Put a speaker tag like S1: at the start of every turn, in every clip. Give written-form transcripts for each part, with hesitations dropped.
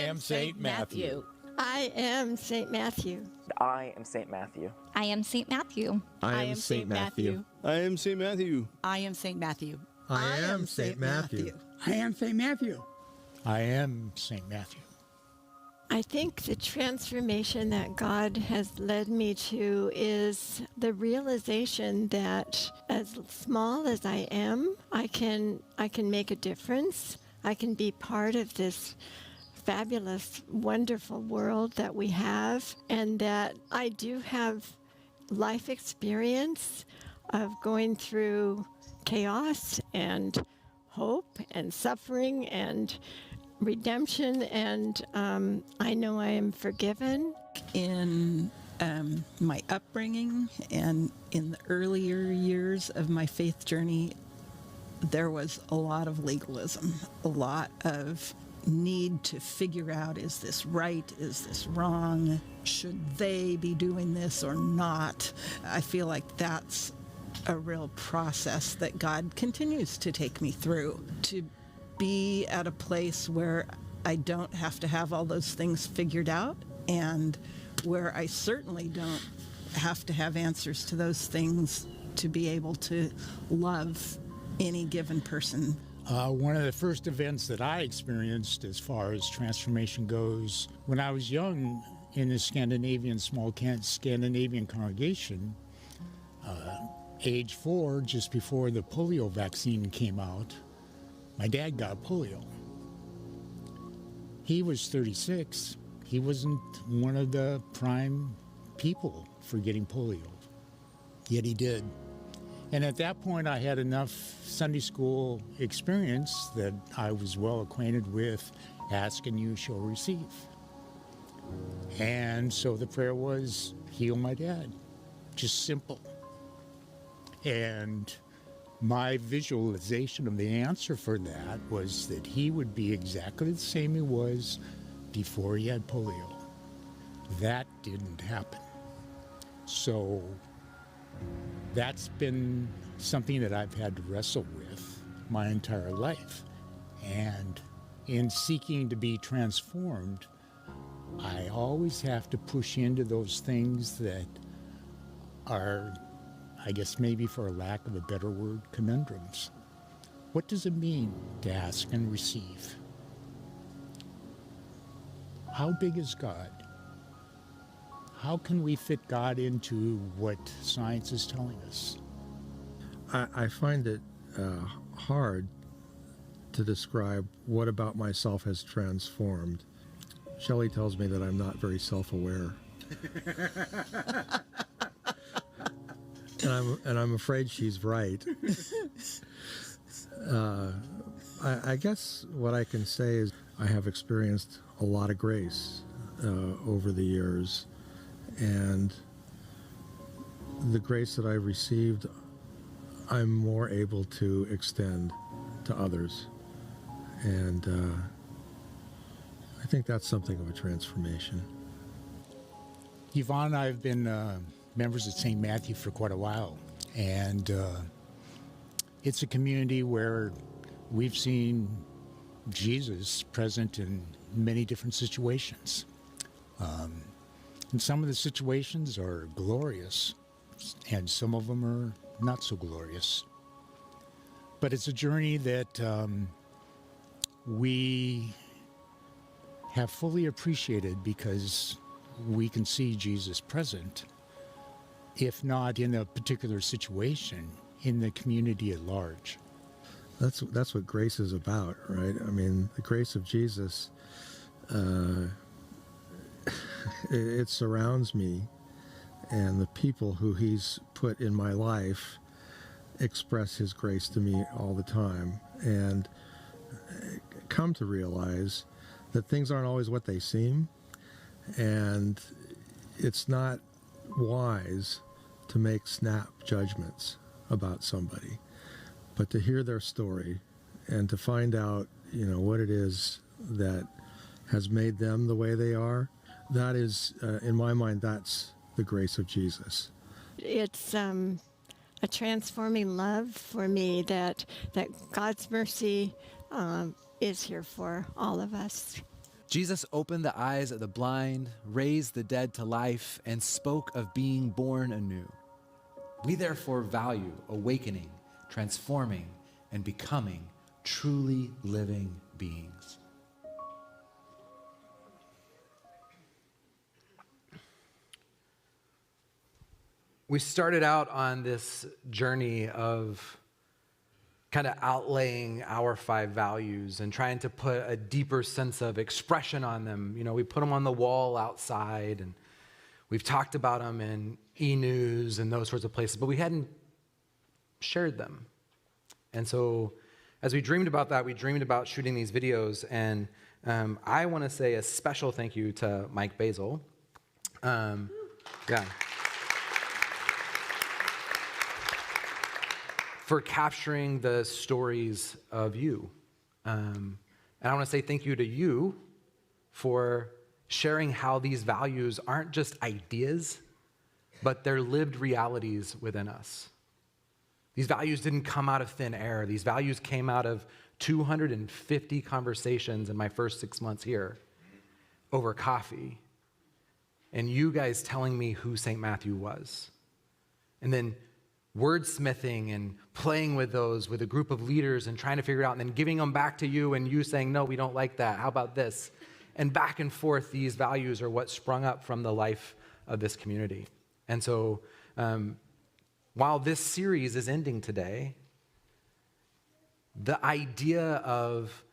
S1: am Saint Matthew.
S2: I am Saint Matthew.
S3: I am Saint Matthew.
S4: I am Saint Matthew.
S5: I am Saint Matthew.
S6: I am Saint Matthew.
S7: I am Saint Matthew.
S5: I am Saint Matthew.
S8: I am Saint Matthew.
S1: I am Saint Matthew.
S2: I think the transformation that God has led me to is the realization that as small as I am, I can make a difference. I can be part of this fabulous, wonderful world that we have, and that I do have life experience of going through chaos and hope and suffering and redemption, and I know I am forgiven.
S7: In my upbringing and in the earlier years of my faith journey, there was a lot of legalism, a lot of need to figure out, is this right, is this wrong, should they be doing this or not? I feel like that's a real process that God continues to take me through, to be at a place where I don't have to have all those things figured out, and where I certainly don't have to have answers to those things to be able to love any given person.
S1: One of the first events that I experienced as far as transformation goes, when I was young in the small Scandinavian congregation, age 4, just before the polio vaccine came out, my dad got polio. He was 36. He wasn't one of the prime people for getting polio, yet he did. And at that point, I had enough Sunday school experience that I was well acquainted with, ask and you shall receive. And so the prayer was, heal my dad. Just simple. And my visualization of the answer for that was that he would be exactly the same he was before he had polio. That didn't happen. So that's been something that I've had to wrestle with my entire life. And in seeking to be transformed, I always have to push into those things that are, I guess maybe for a lack of a better word, conundrums. What does it mean to ask and receive? How big is God? How can we fit God into what science is telling us?
S5: I find it hard to describe what about myself has transformed. Shelley tells me that I'm not very self-aware. And I'm afraid she's right. I guess what I can say is I have experienced a lot of grace over the years, and the grace that I've received, I'm more able to extend to others. And I think that's something of a transformation.
S1: Yvonne and I have been members at St. Matthew for quite a while, and it's a community where we've seen Jesus present in many different situations. And some of the situations are glorious, and some of them are not so glorious. But it's a journey that we have fully appreciated because we can see Jesus present, if not in a particular situation, in the community at large.
S5: That's what grace is about, right? I mean, the grace of Jesus, it surrounds me, and the people who he's put in my life express his grace to me all the time, and come to realize that things aren't always what they seem, and it's not wise to make snap judgments about somebody, but to hear their story and to find out, what it is that has made them the way they are. That is, in my mind, that's the grace of Jesus.
S2: It's a transforming love for me that God's mercy is here for all of us.
S4: Jesus opened the eyes of the blind, raised the dead to life, and spoke of being born anew. We therefore value awakening, transforming, and becoming truly living beings. We started out on this journey of kind of outlaying our 5 values and trying to put a deeper sense of expression on them. You know, we put them on the wall outside, and we've talked about them in e-news and those sorts of places, but we hadn't shared them. And so as we dreamed about that, we dreamed about shooting these videos, and I want to say a special thank you to Mike Basil. For capturing the stories of you. And I want to say thank you to you for sharing how these values aren't just ideas, but they're lived realities within us. These values didn't come out of thin air. These values came out of 250 conversations in my first 6 months here over coffee, and you guys telling me who St. Matthew was. And then wordsmithing and playing with those with a group of leaders and trying to figure it out, and then giving them back to you and you saying, no, we don't like that. How about this? And back and forth, these values are what sprung up from the life of this community. And so while this series is ending today, the idea of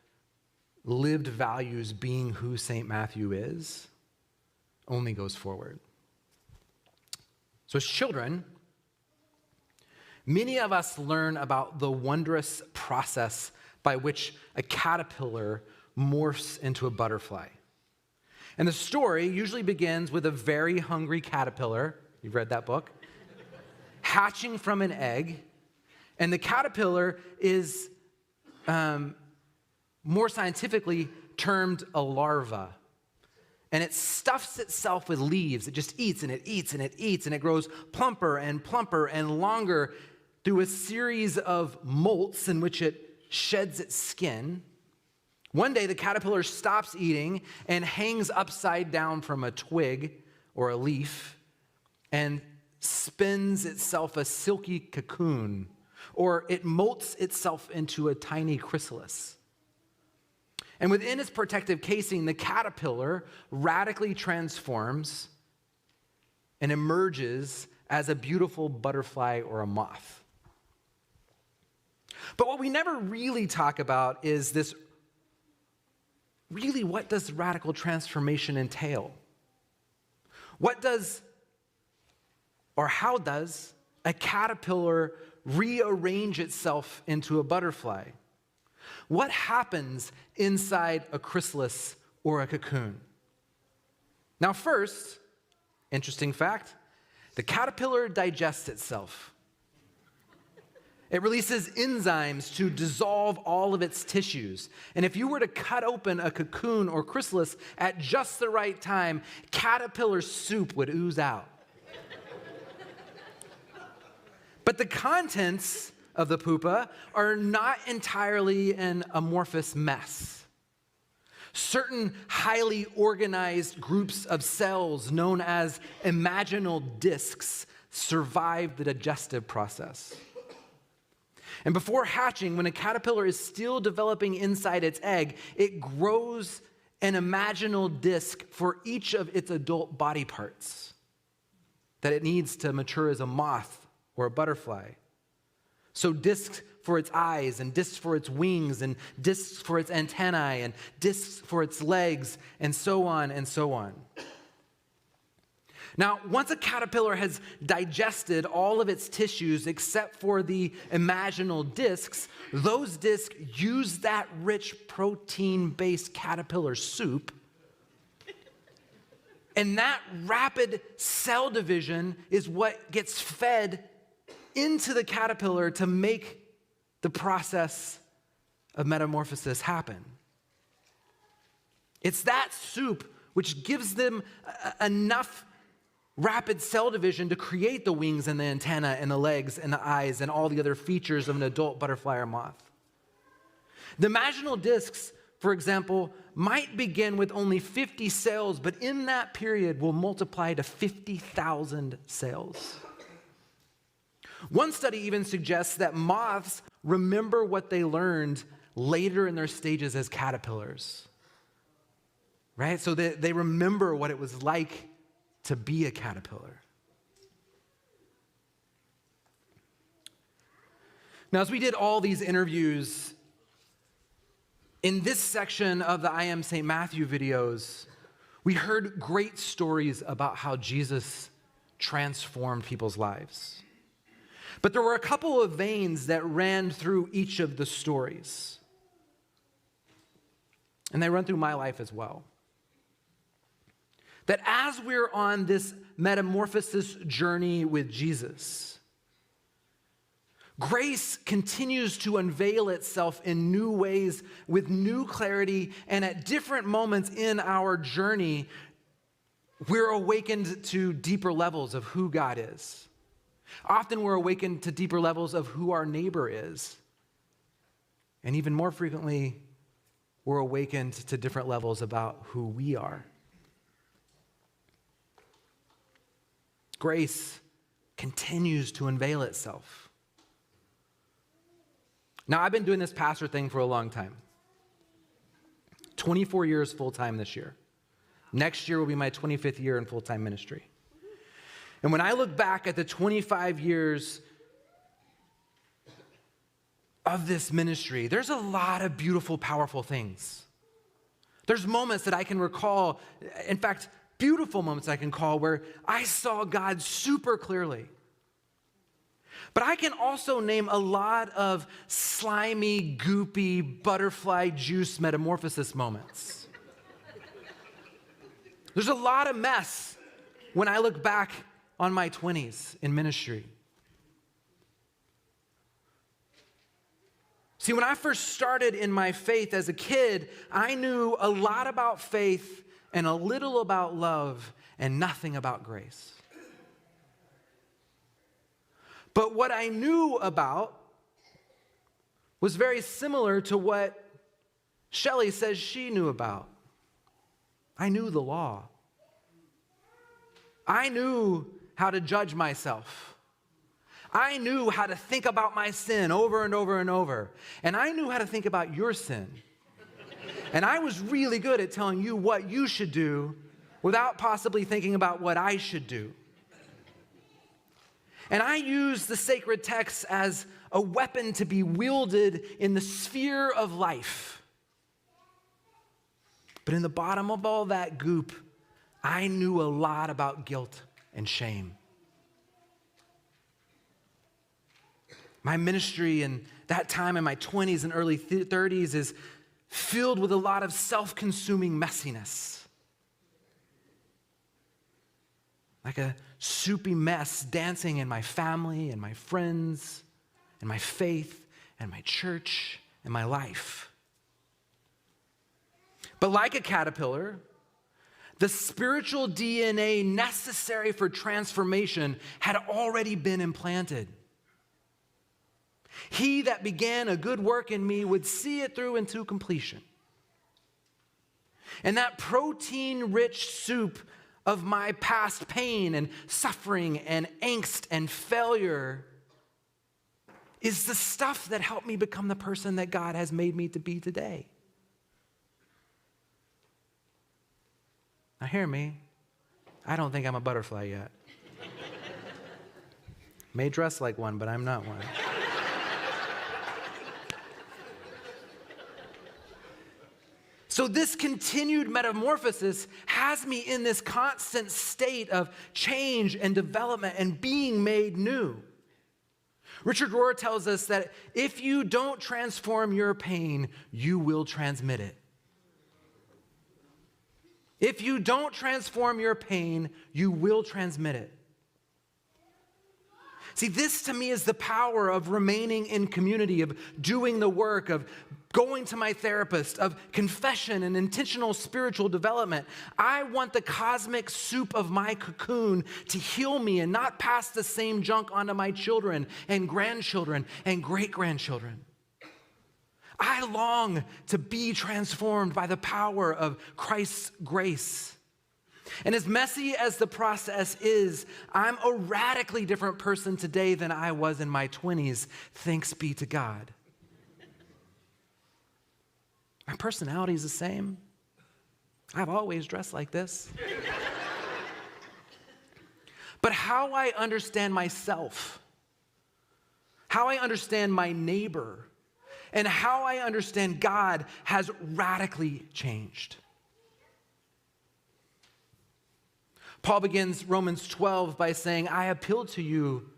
S4: lived values being who St. Matthew is only goes forward. So as children, many of us learn about the wondrous process by which a caterpillar morphs into a butterfly. And the story usually begins with a very hungry caterpillar, you've read that book, hatching from an egg, and the caterpillar is more scientifically termed a larva. And it stuffs itself with leaves. It just eats and it eats and it eats, and it grows plumper and longer through a series of molts in which it sheds its skin. One day, the caterpillar stops eating and hangs upside down from a twig or a leaf and spins itself a silky cocoon, or it molts itself into a tiny chrysalis. And within its protective casing, the caterpillar radically transforms and emerges as a beautiful butterfly or a moth. But what we never really talk about is this, really, what does radical transformation entail? What does, or how does, a caterpillar rearrange itself into a butterfly? What happens inside a chrysalis or a cocoon? Now first, interesting fact, the caterpillar digests itself. It releases enzymes to dissolve all of its tissues. And if you were to cut open a cocoon or chrysalis at just the right time, caterpillar soup would ooze out. But the contents of the pupa are not entirely an amorphous mess. Certain highly organized groups of cells known as imaginal discs survive the digestive process. And before hatching, when a caterpillar is still developing inside its egg, it grows an imaginal disc for each of its adult body parts that it needs to mature as a moth or a butterfly. So discs for its eyes, and discs for its wings, and discs for its antennae, and discs for its legs, and so on and so on. Now, once a caterpillar has digested all of its tissues except for the imaginal discs, those discs use that rich protein-based caterpillar soup, and that rapid cell division is what gets fed into the caterpillar to make the process of metamorphosis happen. It's that soup which gives them enough rapid cell division to create the wings and the antenna and the legs and the eyes and all the other features of an adult butterfly or moth. The imaginal discs for example, might begin with only 50 sales, but in that period will multiply to 50,000 sales. One study even suggests that moths remember what they learned later in their stages as caterpillars, right? So they remember what it was like to be a caterpillar. Now, as we did all these interviews, in this section of the I Am St. Matthew videos, we heard great stories about how Jesus transformed people's lives. But there were a couple of veins that ran through each of the stories. And they run through my life as well. That as we're on this metamorphosis journey with Jesus, grace continues to unveil itself in new ways with new clarity, and at different moments in our journey, we're awakened to deeper levels of who God is. Often we're awakened to deeper levels of who our neighbor is. And even more frequently, we're awakened to different levels about who we are. Grace continues to unveil itself. Now, I've been doing this pastor thing for a long time. 24 years full-time this year. Next year will be my 25th year in full-time ministry. And when I look back at the 25 years of this ministry, there's a lot of beautiful, powerful things. There's moments that I can recall, in fact, beautiful moments I can call where I saw God super clearly. But I can also name a lot of slimy, goopy, butterfly juice metamorphosis moments. There's a lot of mess when I look back on my 20s in ministry. See, when I first started in my faith as a kid, I knew a lot about faith and a little about love and nothing about grace. But what I knew about was very similar to what Shelley says she knew about. I knew the law. I knew how to judge myself. I knew how to think about my sin over and over and over. And I knew how to think about your sin. And I was really good at telling you what you should do without possibly thinking about what I should do. And I use the sacred texts as a weapon to be wielded in the sphere of life. But in the bottom of all that goop, I knew a lot about guilt and shame. My ministry in that time in my 20s and early 30s is filled with a lot of self-consuming messiness. Like a soupy mess dancing in my family and my friends and my faith and my church and my life. But like a caterpillar, the spiritual DNA necessary for transformation had already been implanted. He that began a good work in me would see it through into completion. And that protein-rich soup of my past pain and suffering and angst and failure is the stuff that helped me become the person that God has made me to be today. Now hear me, I don't think I'm a butterfly yet. May dress like one, but I'm not one. So this continued metamorphosis has me in this constant state of change and development and being made new. Richard Rohr tells us that if you don't transform your pain, you will transmit it. If you don't transform your pain, you will transmit it. See, this to me is the power of remaining in community, of doing the work, of going to my therapist, of confession and intentional spiritual development. I want the cosmic soup of my cocoon to heal me and not pass the same junk onto my children and grandchildren and great-grandchildren. I long to be transformed by the power of Christ's grace. And as messy as the process is, I'm a radically different person today than I was in my 20s, thanks be to God. My personality is the same. I've always dressed like this. But how I understand myself, how I understand my neighbor, and how I understand God has radically changed. Paul begins Romans 12 by saying, I appeal to you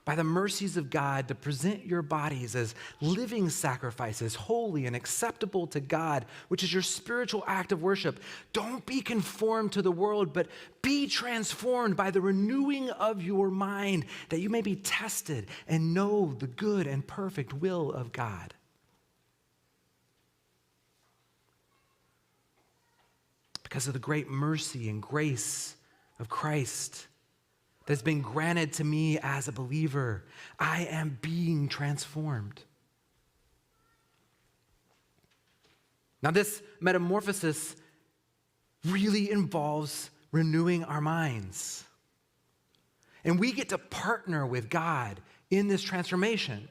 S4: by the mercies of God to present your bodies as living sacrifices, holy and acceptable to God, which is your spiritual act of worship. Don't be conformed to the world, but be transformed by the renewing of your mind, that you may be tested and know the good and perfect will of God. Because of the great mercy and grace of Christ that's been granted to me as a believer, I am being transformed. Now, this metamorphosis really involves renewing our minds. And we get to partner with God in this transformation.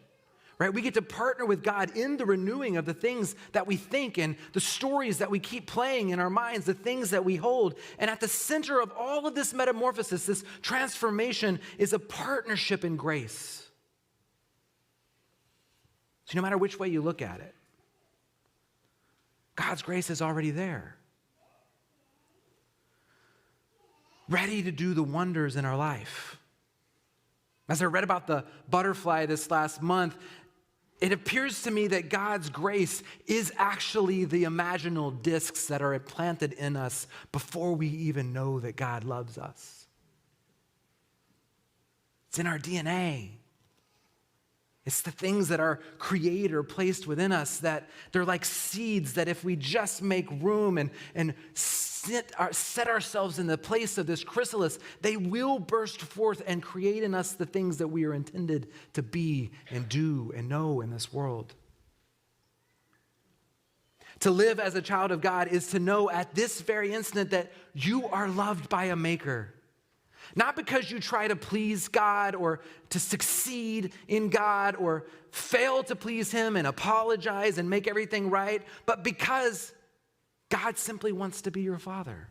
S4: Right? We get to partner with God in the renewing of the things that we think and the stories that we keep playing in our minds, the things that we hold. And at the center of all of this metamorphosis, this transformation, is a partnership in grace. So no matter which way you look at it, God's grace is already there, ready to do the wonders in our life. As I read about the butterfly this last month, it appears to me that God's grace is actually the imaginal discs that are implanted in us before we even know that God loves us. It's in our DNA. It's the things that our Creator placed within us that they're like seeds that if we just make room and set ourselves in the place of this chrysalis, they will burst forth and create in us the things that we are intended to be and do and know in this world. To live as a child of God is to know at this very instant that you are loved by a Maker. Not because you try to please God or to succeed in God or fail to please Him and apologize and make everything right, but because God simply wants to be your Father.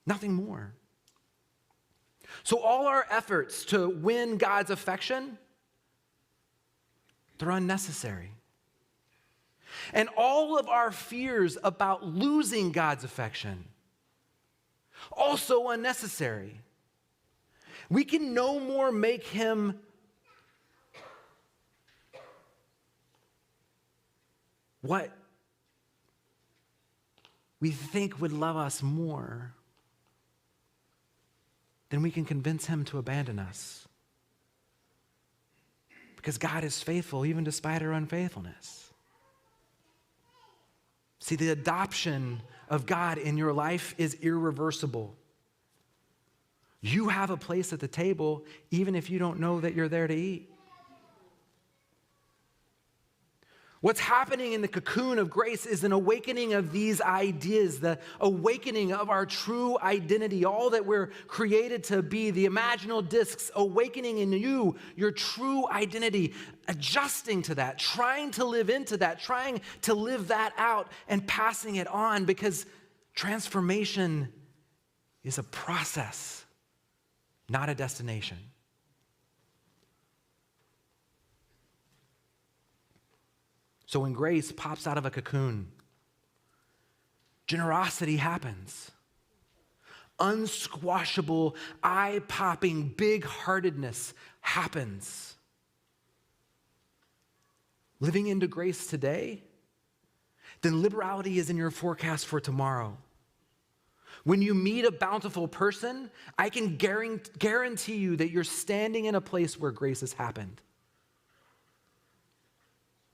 S4: Nothing more. So all our efforts to win God's affection, they're unnecessary. And all of our fears about losing God's affection, also unnecessary. We can no more make Him what we think would love us more than we can convince Him to abandon us. Because God is faithful even despite our unfaithfulness. See, the adoption of God in your life is irreversible. You have a place at the table even if you don't know that you're there to eat. What's happening in the cocoon of grace is an awakening of these ideas, the awakening of our true identity, all that we're created to be, the imaginal discs, awakening in you, your true identity, adjusting to that, trying to live into that, trying to live that out and passing it on, because transformation is a process, not a destination. So when grace pops out of a cocoon, generosity happens. Unsquashable, eye-popping, big-heartedness happens. Living into grace today, then liberality is in your forecast for tomorrow. When you meet a bountiful person, I can guarantee you that you're standing in a place where grace has happened.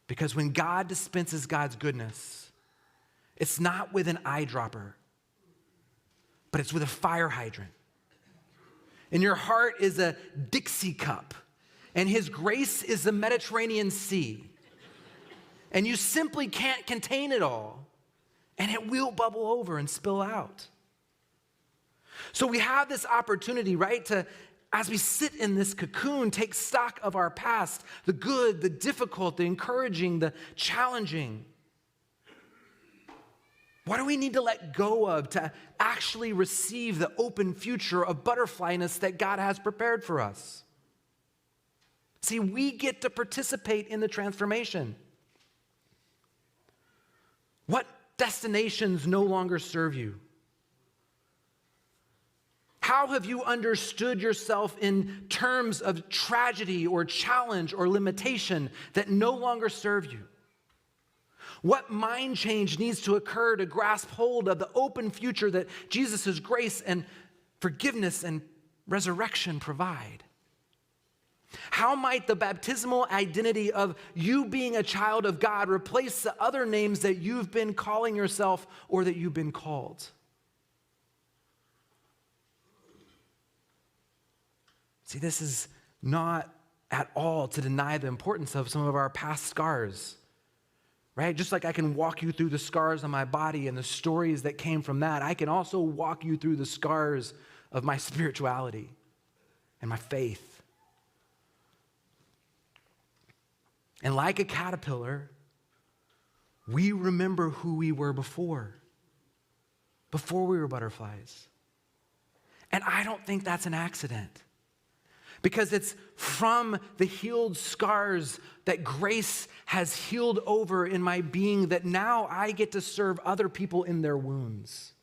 S4: Because when God dispenses God's goodness, it's not with an eyedropper, but it's with a fire hydrant. And your heart is a Dixie cup, and His grace is the Mediterranean Sea. and you simply can't contain it all, and it will bubble over and spill out. So we have this opportunity, right, to, as we sit in this cocoon, take stock of our past, the good, the difficult, the encouraging, the challenging. What do we need to let go of to actually receive the open future of butterflyness that God has prepared for us? See, we get to participate in the transformation. What destinations no longer serve you? How have you understood yourself in terms of tragedy or challenge or limitation that no longer serve you? What mind change needs to occur to grasp hold of the open future that Jesus' grace and forgiveness and resurrection provide? How might the baptismal identity of you being a child of God replace the other names that you've been calling yourself or that you've been called? See, this is not at all to deny the importance of some of our past scars, right? Just like I can walk you through the scars on my body and the stories that came from that, I can also walk you through the scars of my spirituality and my faith. And like a caterpillar, we remember who we were before we were butterflies. And I don't think that's an accident. Because it's from the healed scars that grace has healed over in my being that now I get to serve other people in their wounds.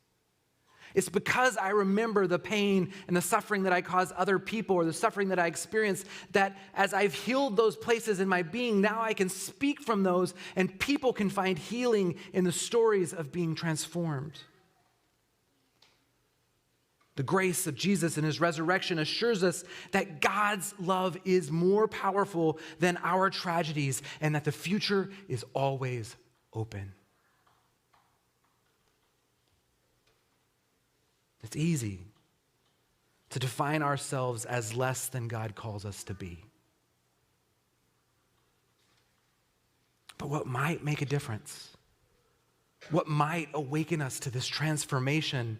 S4: It's because I remember the pain and the suffering that I cause other people or the suffering that I experience that as I've healed those places in my being, now I can speak from those and people can find healing in the stories of being transformed. The grace of Jesus and his resurrection assures us that God's love is more powerful than our tragedies and that the future is always open. It's easy to define ourselves as less than God calls us to be. But what might make a difference, what might awaken us to this transformation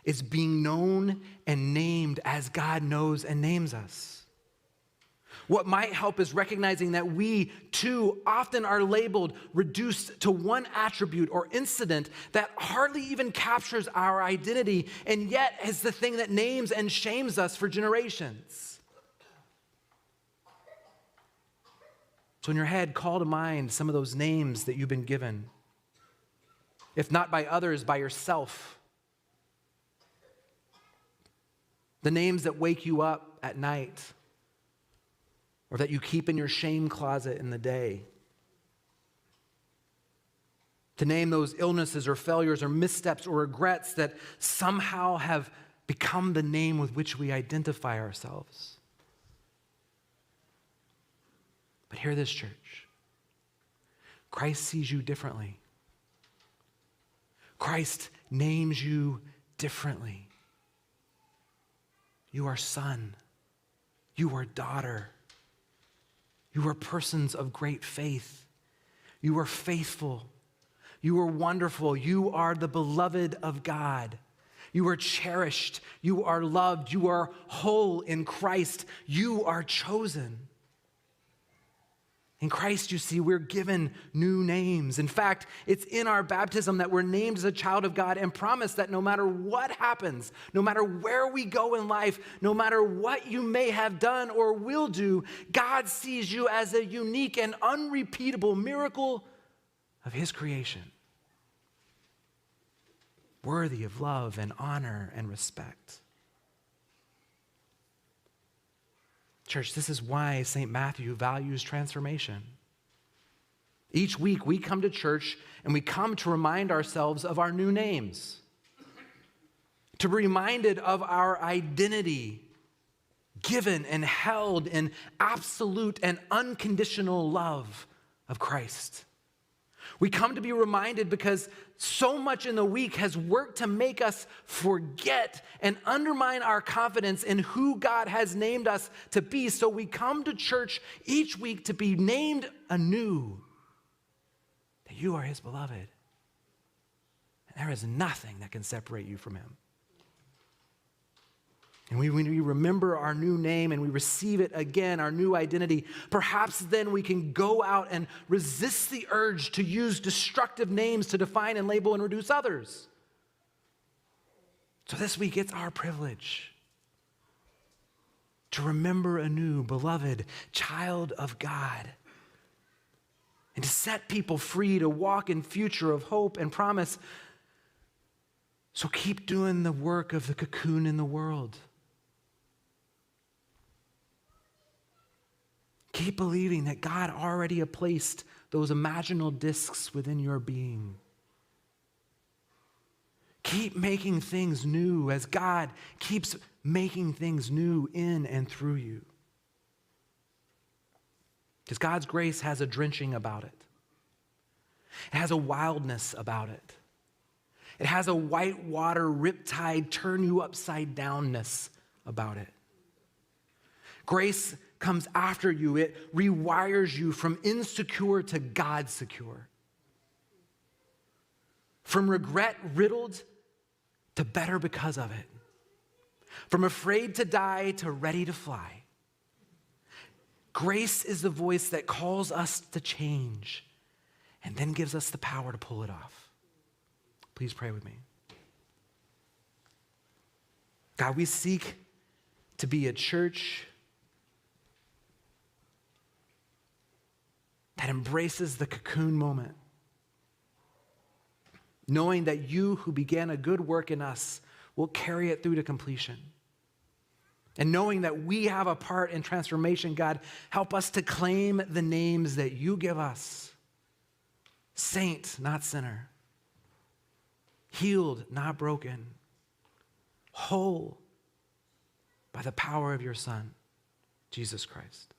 S4: is being known and named as God knows and names us. What might help is recognizing that we too often are labeled, reduced to one attribute or incident that hardly even captures our identity and yet is the thing that names and shames us for generations. So in your head, call to mind some of those names that you've been given. If not by others, by yourself. The names that wake you up at night or that you keep in your shame closet in the day. To name those illnesses or failures or missteps or regrets that somehow have become the name with which we identify ourselves. But hear this, church. Christ sees you differently. Christ names you differently. You are son. You are daughter. You are persons of great faith. You are faithful. You are wonderful. You are the beloved of God. You are cherished. You are loved. You are whole in Christ. You are chosen. In Christ, you see, we're given new names. In fact, it's in our baptism that we're named as a child of God and promised that no matter what happens, no matter where we go in life, no matter what you may have done or will do, God sees you as a unique and unrepeatable miracle of his creation, worthy of love and honor and respect. Church, this is why St. Matthew values transformation. Each week we come to church and we come to remind ourselves of our new names, to be reminded of our identity given and held in absolute and unconditional love of Christ. We come to be reminded because so much in the week has worked to make us forget and undermine our confidence in who God has named us to be. So we come to church each week to be named anew You are his beloved. And there is nothing that can separate you from him. And when we remember our new name and we receive it again, our new identity, perhaps then we can go out and resist the urge to use destructive names to define and label and reduce others. So this week, it's our privilege to remember anew, beloved child of God, and to set people free to walk in future of hope and promise. So keep doing the work of the cocoon in the world. Keep believing that God already has placed those imaginal discs within your being. Keep making things new as God keeps making things new in and through you. Because God's grace has a drenching about it. It has a wildness about it. It has a white water, riptide, turn you upside downness about it. Grace comes after you. It rewires you from insecure to God secure. From regret riddled to better because of it. From afraid to die to ready to fly. Grace is the voice that calls us to change and then gives us the power to pull it off. Please pray with me. God, we seek to be a church that embraces the cocoon moment, knowing that you who began a good work in us will carry it through to completion. And knowing that we have a part in transformation, God, help us to claim the names that you give us. Saint, not sinner. Healed, not broken. Whole by the power of your Son, Jesus Christ.